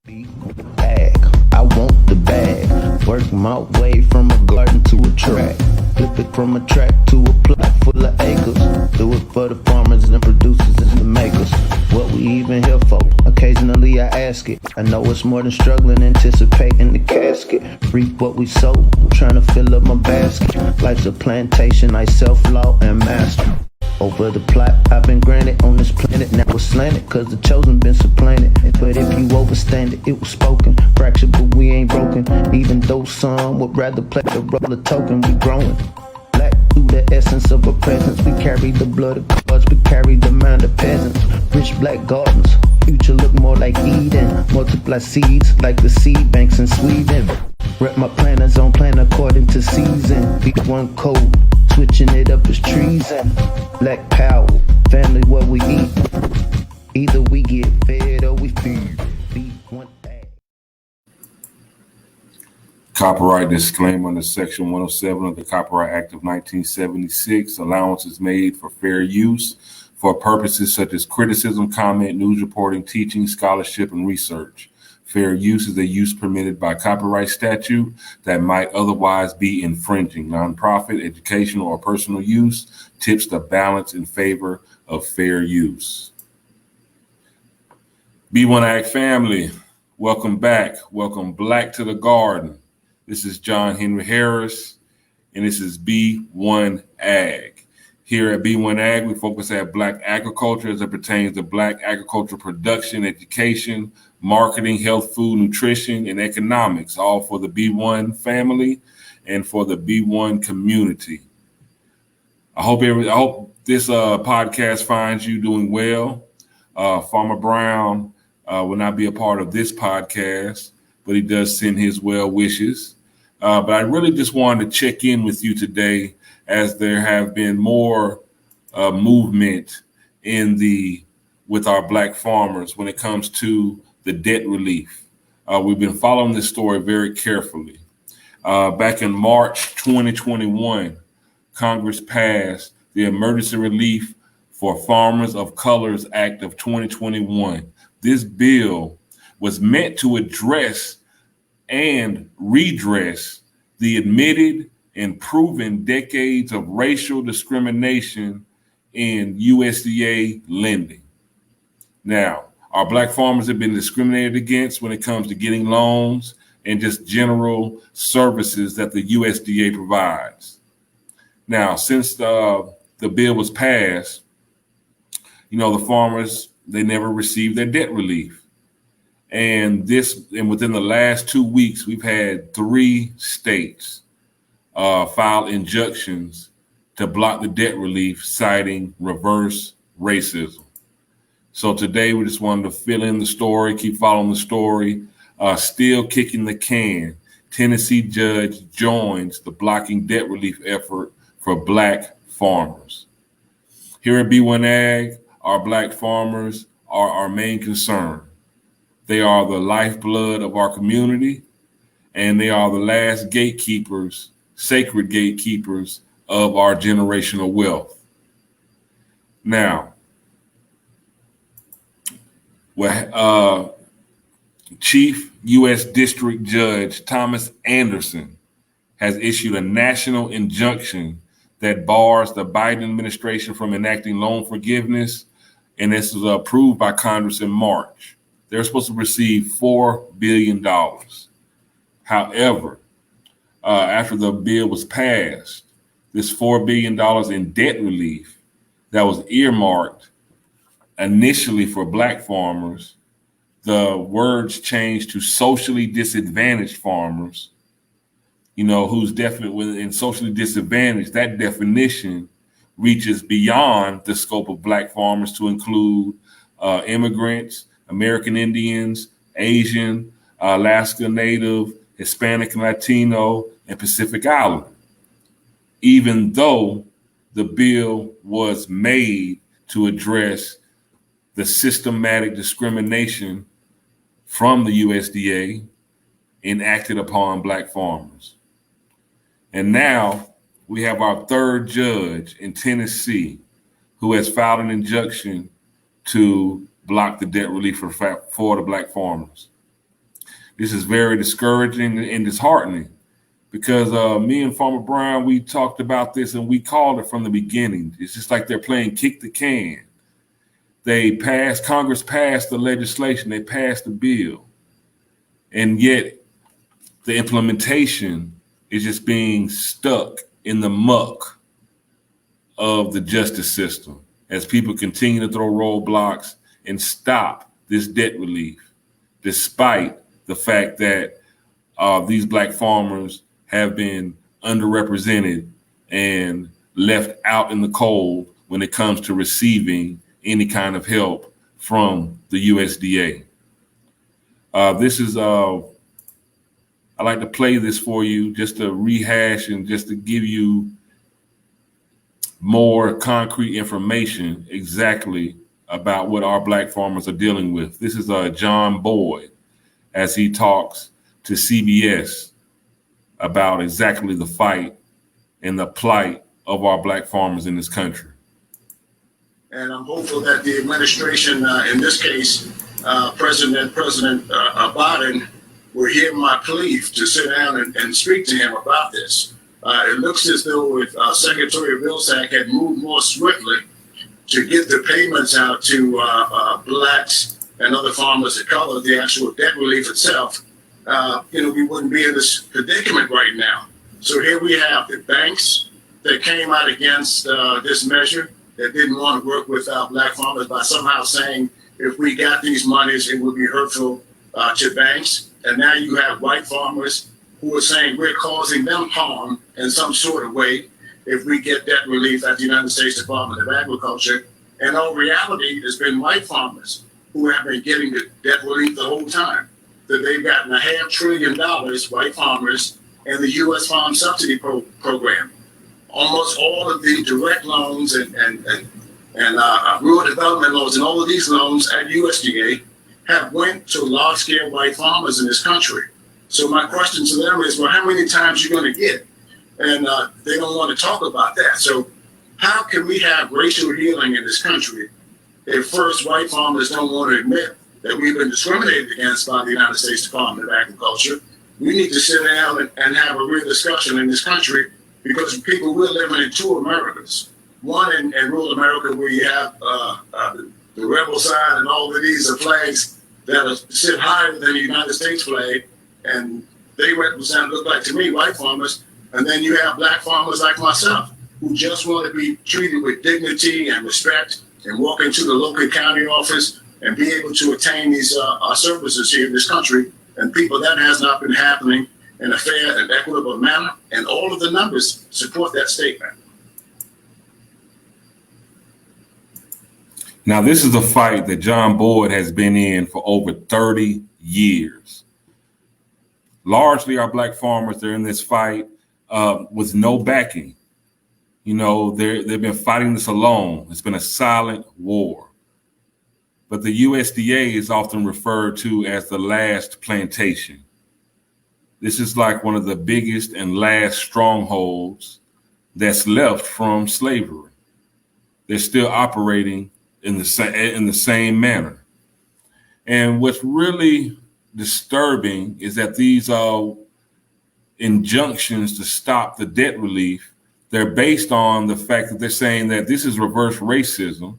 Bag, I want the bag. Work my way from a garden to a track. Flip it from a track to a plot full of acres. Do it for the farmers and the producers and the makers. What we even here for? Occasionally I ask it. I know it's more than struggling, anticipating the casket. Reap what we sow, trying to fill up my basket. Life's a plantation, I self-law and master. Over the plot I've been granted on this planet. Now it's slanted, cause the chosen been supplanted. But if you overstand it, it was spoken. Fractured, but we ain't broken. Even though some would rather play the role of token, we growing. Black through the essence of a presence. We carry the blood of gods, we carry the mind of peasants. Rich black gardens, future look more like Eden. Multiply seeds like the seed banks in Sweden. Rep my planners on plan according to season. B1 code, switching it up is treason. Black power, family what we eat. Either we get fed or we feed. B1AG. Copyright disclaimer under Section 107 of the Copyright Act of 1976. Allowance is made for fair use for purposes such as criticism, comment, news reporting, teaching, scholarship, and research. Fair use is a use permitted by copyright statute that might otherwise be infringing. Nonprofit, educational, or personal use tips the balance in favor of fair use. B1AG family, welcome back. Welcome Black to the Garden. This is John Henry Harris, and this is B1AG. Here at B1AG, we focus at Black agriculture as it pertains to Black agricultural production, education, marketing, health, food, nutrition, and economics, all for the B1 family and for the B1 community. I hope this podcast finds you doing well. Farmer Brown will not be a part of this podcast, but he does send his well wishes. But I really just wanted to check in with you today, as there have been more movement with our Black farmers when it comes to the debt relief. We've been following this story very carefully. Back in March 2021, Congress passed the Emergency Relief for Farmers of Colors Act of 2021. This bill was meant to address and redress the admitted and proven decades of racial discrimination in USDA lending. Now, our Black farmers have been discriminated against when it comes to getting loans and just general services that the USDA provides. Now, since the bill was passed, the farmers, they never received their debt relief. And within the last 2 weeks, we've had 3 states file injunctions to block the debt relief, citing reverse racism. So today we just wanted to fill in the story, keep following the story. Still kicking the can. Tennessee judge joins the blocking debt relief effort for Black farmers. Here at B1AG, our Black farmers are our main concern. They are the lifeblood of our community, and they are the last gatekeepers, sacred gatekeepers of our generational wealth. Now, Chief U.S. District Judge Thomas Anderson has issued a national injunction that bars the Biden administration from enacting loan forgiveness, and this was approved by Congress in March. They're supposed to receive $4 billion. However, after the bill was passed, this $4 billion in debt relief that was earmarked initially for Black farmers, the words changed to socially disadvantaged farmers, who's definitely in socially disadvantaged. That definition reaches beyond the scope of Black farmers to include immigrants, American Indians, Asian, Alaska Native, Hispanic and Latino, and Pacific Islander. Even though the bill was made to address the systematic discrimination from the USDA enacted upon Black farmers. And now we have our third judge in Tennessee who has filed an injunction to block the debt relief for the Black farmers. This is very discouraging and disheartening because me and Farmer Brown, we talked about this and we called it from the beginning. It's just like they're playing kick the can. Congress passed the legislation, they passed the bill, and yet the implementation is just being stuck in the muck of the justice system as people continue to throw roadblocks and stop this debt relief, despite the fact that these black farmers have been underrepresented and left out in the cold when it comes to receiving any kind of help from the USDA. I like to play this for you just to rehash and just to give you more concrete information exactly about what our black farmers are dealing with. This is John Boyd as he talks to CBS about exactly the fight and the plight of our black farmers in this country. And I'm hopeful that the administration, in this case, President Biden, will hear my plea to sit down and speak to him about this. It looks as though if Secretary Vilsack had moved more swiftly to get the payments out to blacks and other farmers of color, the actual debt relief itself, we wouldn't be in this predicament right now. So here we have the banks that came out against this measure, that didn't want to work with black farmers by somehow saying if we got these monies, it would be hurtful to banks. And now you have white farmers who are saying we're causing them harm in some sort of way if we get debt relief at the United States Department of Agriculture. And in reality, it's been white farmers who have been getting the debt relief the whole time. That they've gotten $500 billion, white farmers, in the U.S. Farm Subsidy Program. Almost all of the direct loans and rural development loans and all of these loans at USDA have went to large-scale white farmers in this country. So my question to them is, well, how many times are you going to get? And they don't want to talk about that. So how can we have racial healing in this country if first white farmers don't want to admit that we've been discriminated against by the United States Department of Agriculture? We need to sit down and have a real discussion in this country, because people, we're living in two Americas. One in rural America where you have the rebel side and all of these flags that sit higher than the United States flag, and they represent, look like to me, white farmers. And then you have black farmers like myself who just want to be treated with dignity and respect and walk into the local county office and be able to attain these services here in this country. And people, that has not been happening in a fair and equitable manner. And all of the numbers support that statement. Now, this is a fight that John Boyd has been in for over 30 years. Largely, our black farmers, they're in this fight with no backing. They've been fighting this alone. It's been a silent war. But the USDA is often referred to as the last plantation. This is like one of the biggest and last strongholds that's left from slavery. They're still operating in the same manner. And what's really disturbing is that these injunctions to stop the debt relief, they're based on the fact that they're saying that this is reverse racism,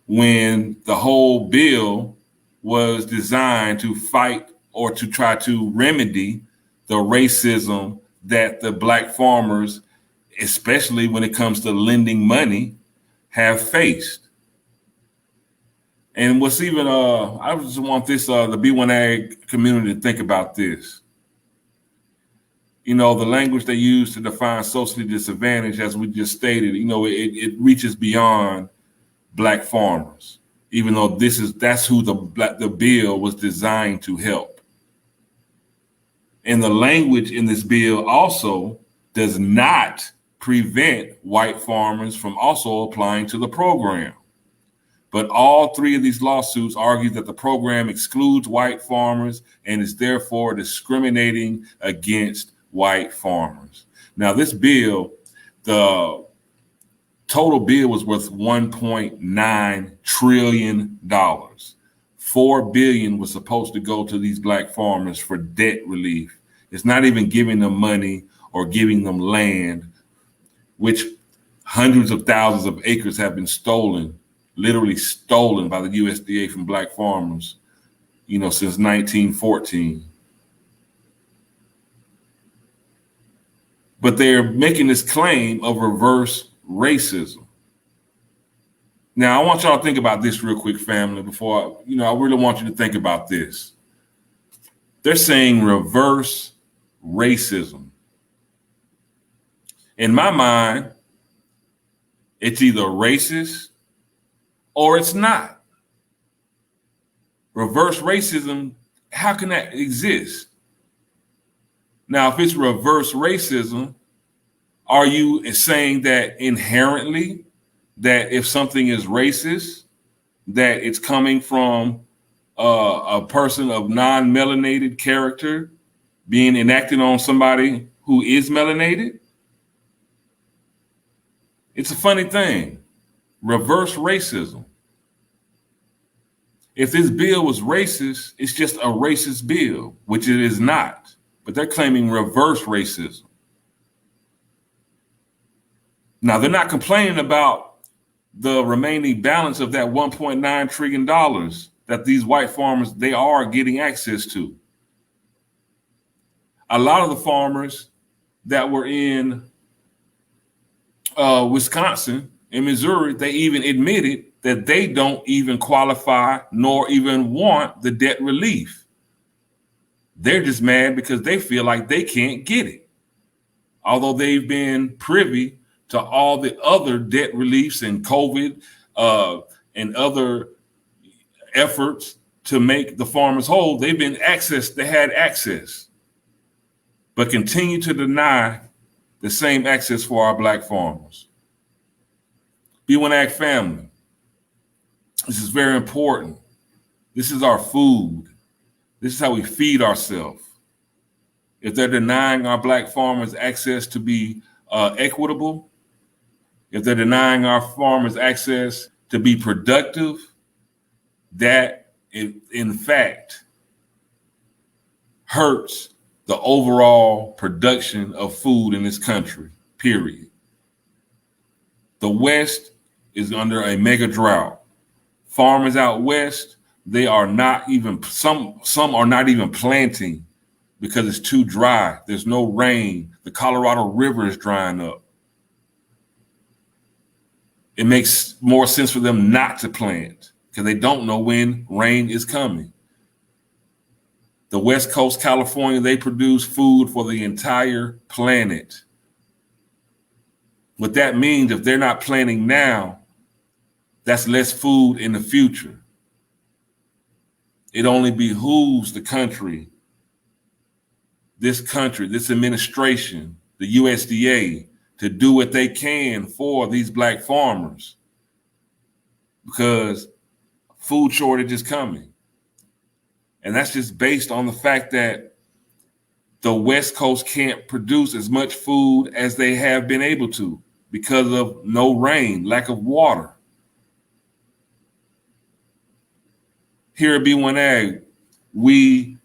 when the whole bill was designed to fight or to try to remedy the racism that the black farmers, especially when it comes to lending money, have faced. And what's even, I just want the B1AG community to think about this. The language they use to define socially disadvantaged, as we just stated, it reaches beyond black farmers, even though that's who the bill was designed to help. And the language in this bill also does not prevent white farmers from also applying to the program. But all three of these lawsuits argue that the program excludes white farmers and is therefore discriminating against white farmers. Now, this bill, the total bill was worth $1.9 trillion. $4 billion was supposed to go to these black farmers for debt relief. It's not even giving them money or giving them land, which hundreds of thousands of acres have been stolen, literally stolen by the USDA from black farmers, since 1914. But they're making this claim of reverse racism. Now, I want y'all to think about this real quick, family, before, I really want you to think about this. They're saying reverse racism. In my mind, it's either racist or it's not. Reverse racism, how can that exist? Now, if it's reverse racism, are you saying that inherently that if something is racist, that it's coming from a person of non-melanated character being enacted on somebody who is melanated? It's a funny thing. Reverse racism. If this bill was racist, it's just a racist bill, which it is not. But they're claiming reverse racism. Now, they're not complaining about the remaining balance of that $1.9 trillion that these white farmers, they are getting access to. A lot of the farmers that were in Wisconsin and Missouri, they even admitted that they don't even qualify nor even want the debt relief. They're just mad because they feel like they can't get it. Although they've been privy to all the other debt reliefs and COVID and other efforts to make the farmers whole, they had access, but continue to deny the same access for our black farmers. B1AG family, this is very important. This is our food. This is how we feed ourselves. If they're denying our black farmers access to be equitable, if they're denying our farmers access to be productive, that in fact hurts the overall production of food in this country, period. The West is under a mega drought. Farmers out West, they are not even, some are not even planting because it's too dry. There's no rain. The Colorado River is drying up. It makes more sense for them not to plant because they don't know when rain is coming. The West Coast, California, they produce food for the entire planet. What that means, if they're not planting now, that's less food in the future. It only behooves the country, this administration, the USDA, to do what they can for these black farmers because food shortage is coming. And that's just based on the fact that the West Coast can't produce as much food as they have been able to because of no rain, lack of water. Here at B1AG, we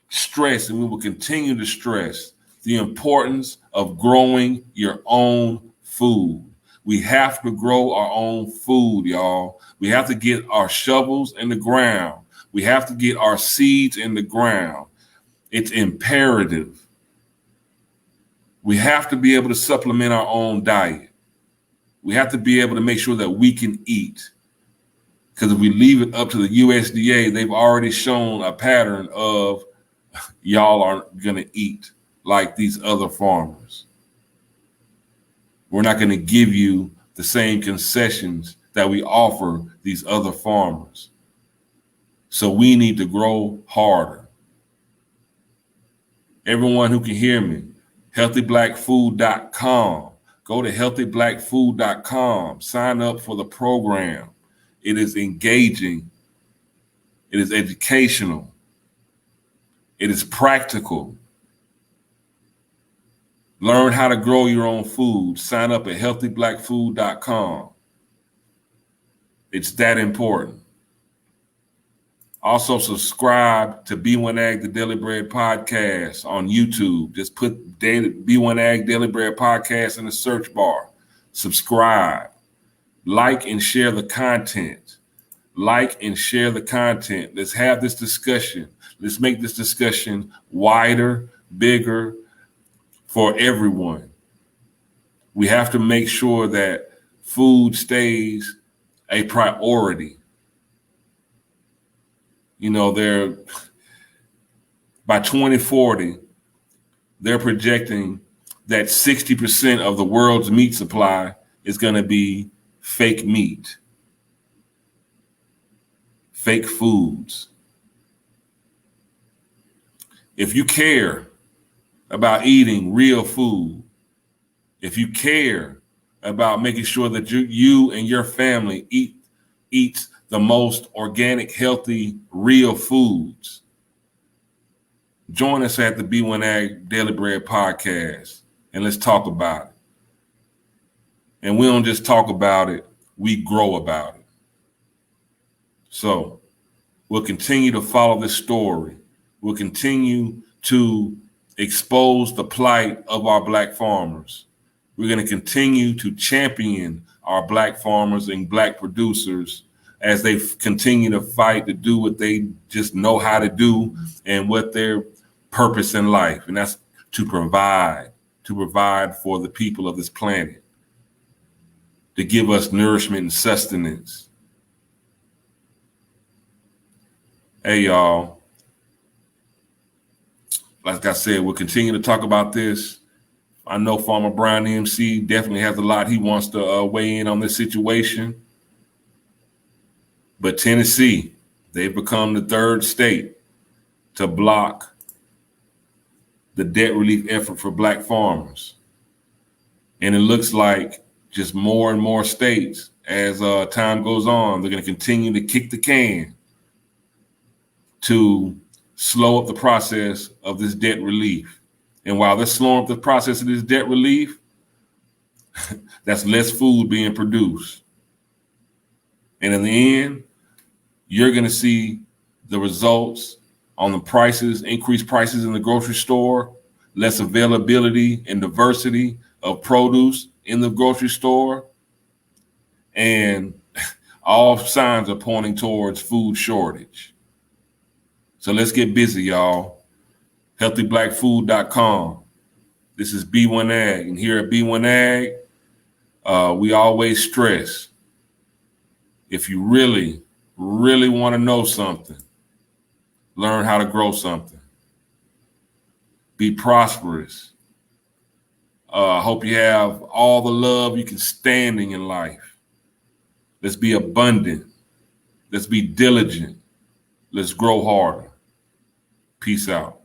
stress and we will continue to stress the importance of growing your own food. We have to grow our own food, y'all. We have to get our shovels in the ground. We have to get our seeds in the ground. It's imperative. We have to be able to supplement our own diet. We have to be able to make sure that we can eat. Because if we leave it up to the USDA, they've already shown a pattern of y'all aren't going to eat like these other farmers. We're not going to give you the same concessions that we offer these other farmers. So we need to grow harder. Everyone who can hear me, healthyblackfood.com. Go to healthyblackfood.com. Sign up for the program. It is engaging. It is educational. It is practical. Learn how to grow your own food. Sign up at healthyblackfood.com. It's that important. Also, subscribe to B1AG, the Daily Bread Podcast on YouTube. Just put B1AG Daily Bread Podcast in the search bar. Subscribe. Like and share the content. Like and share the content. Let's have this discussion. Let's make this discussion wider, bigger for everyone. We have to make sure that food stays a priority. You know, by 2040, they're projecting that 60% of the world's meat supply is going to be fake meat, fake foods. If you care about eating real food, if you care about making sure that you and your family eats the most organic, healthy, real foods, join us at the B1AG Daily Bread Podcast and let's talk about it. And we don't just talk about it, we grow about it. So we'll continue to follow this story. We'll continue to expose the plight of our Black farmers. We're going to continue to champion our Black farmers and Black producers as they continue to fight to do what they just know how to do and what their purpose in life. And that's to provide for the people of this planet, to give us nourishment and sustenance. Hey, y'all. Like I said, we'll continue to talk about this. I know Farmer Brian MC definitely has a lot he wants to weigh in on this situation. But Tennessee, they've become the third state to block the debt relief effort for Black farmers. And it looks like just more and more states, as time goes on, they're going to continue to kick the can to slow up the process of this debt relief. And while they're slowing up the process of this debt relief, that's less food being produced. And in the end, you're going to see the results on the prices, increased prices in the grocery store, less availability and diversity of produce in the grocery store. And all signs are pointing towards food shortage. So let's get busy, y'all. HealthyBlackFood.com. This is B1AG, and here at B1AG, we always stress, if you really, really want to know something, learn how to grow something. Be prosperous. I hope you have all the love you can stand in life. Let's be abundant. Let's be diligent. Let's grow harder. Peace out.